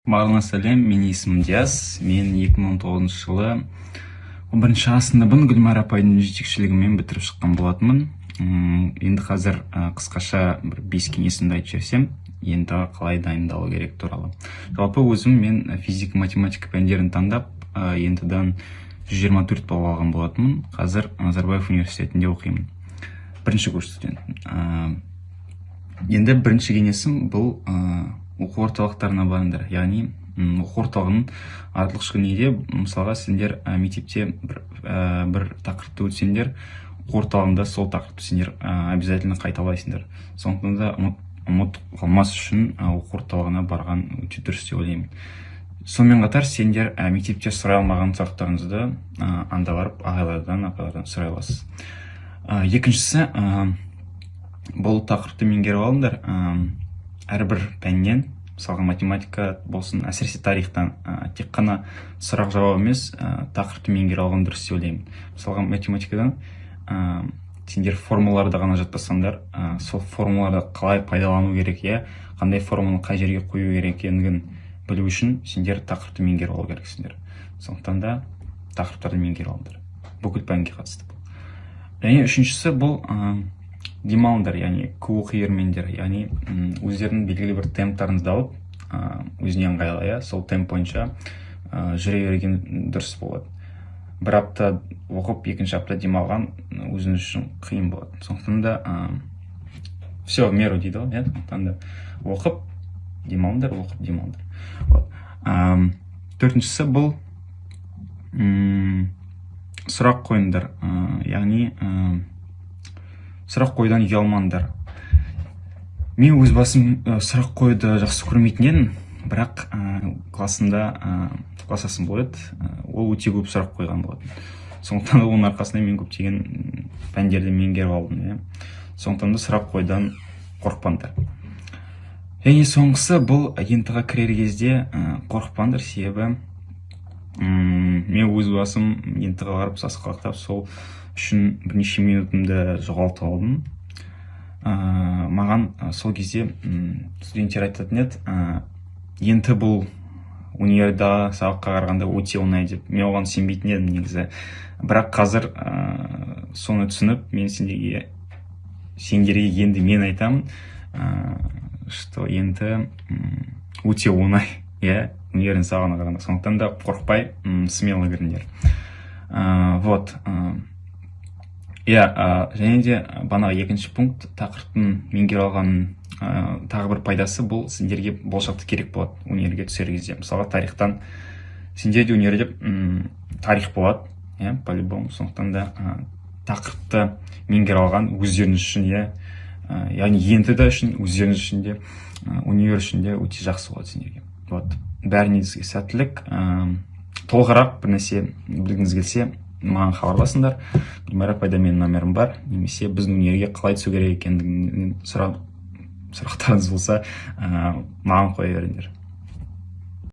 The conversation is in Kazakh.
Барлығына сәлем, мен есімім Диас. Мен 2019 жылы 11 сыныбын Гүлмайра апайдың жетекшілігімен бітіріп шыққан болатынмын. Енді қазір қысқаша бір 5 кеңесімді айтып жіберсем, енді қалай дайындалу керек туралы. Жалпы өзім мен физика-математика пәндерін таңдап, ендідан 124 балл алған болатынмын. Қазір Назарбаев университетінде оқимын. Бірінші курс студентімін. Енді бірінші кеңесім бұл оқу орталықтарына барыңдар. Яғни оқу орталығының артықшылығы неде? Мысалға сендер мектепте бір тақырыпты өтсеңдер, оқу орталығында сол тақырыпты сендер обязательно қайталайсыңдар. Сондықтан да ұмыт қалмас үшін оқу орталығына барған өте дұрыс деп ойлаймын. Сонымен қатар сендер мектепте сұрай алмаған сұрақтарыңызды анда барып ағайлардан сұрай аласыз. Екіншісі, бұл тақырыпты меңгеріп алыңдар. Әрбір пәннен, мысалға математика болсын, әсіресе тарихтан тек қана сұрақ жауап емес, тақырыпты меңгеріп алған дұрыс деп ойлаймын. Мысалға математикадан сендер формулаларды ғана жаттасаңдар, сол формулаларды қалай пайдалану керек, қандай формуланы қай жерге қою керек екендігін білу үшін сендер тақырыпты меңгеріп алу керексіңдер. Сондықтан да тақырыптарды меңгеріп алыңдар. Бүкіл пәнге қатысты бұл. Және үшіншісі бұл демалыңдар, яғни көп оқиырмендер, яғни өздерінің белгілі бір темптарыңызды алып, өзіне ыңғайлы, сол темп бойынша жүре берген дұрыс болады. Бір апта оқып, екінші апта демалған өзіңіз үшін қиын болады. Сондықтан да все в меру дейді ғой, сондықтан да оқып, демалыңдар, оқып, демалыңдар. Төртіншісі бұл сұрақ қойыңдар, яғни сұрақ қойдан ұялмаңдар. Мен өз басым сұрақ қойды жақсы көрмейтін едім, бірақ классымда классасым болады, ол өте көп сұрақ қойған болады. Сондықтан да оның арқасында мен көптеген пәндерді меңгеріп алдым. Сондықтан да сұрақ қойдан қорықпаңдар. Және соңғысы бұл ентіға кірер кезде қорықпаңдар, себебі мен өз басым ентіға қарып сасқалақтап, сол үшін бірнеше минутымды жоғалтып алдым. Маған сол кезде студенттер айтатын еді, енді бұл универда сабаққа қарағанда өте оңай деп. Мен оған сенбейтін едім негізі. Бірақ қазір соны түсініп, мен сендерге енді мен айтамын, что енді өте оңай, универдің сабағына қарағанда. Сондықтан да қорықпай, смело кіріңдер. Вот. Және де банағы екінші пункт, тақырыптың меңгеріп алған тағы бір пайдасы бұл сендерге болашақта керек болады универге түсер кезде. Мысалға тарихтан сендерде универде тарих болады, по-любому. Сондықтан да тақырыпты меңгеріп алған өздеріңіз үшін, яғни ентіда үшін, өздеріңіз үшін де, универ үшін де өте жақсы болады сендерге. Бәріне сізге сәттілік. Толығырақ бір нәрсе білгіңіз келсе, маған хабарласыңдар. Гүлмайра апайда менің номерім бар, немесе біздің универге қалай түсу керек екендігін сұрақтарыңыз болса, маған қоя беріңдер.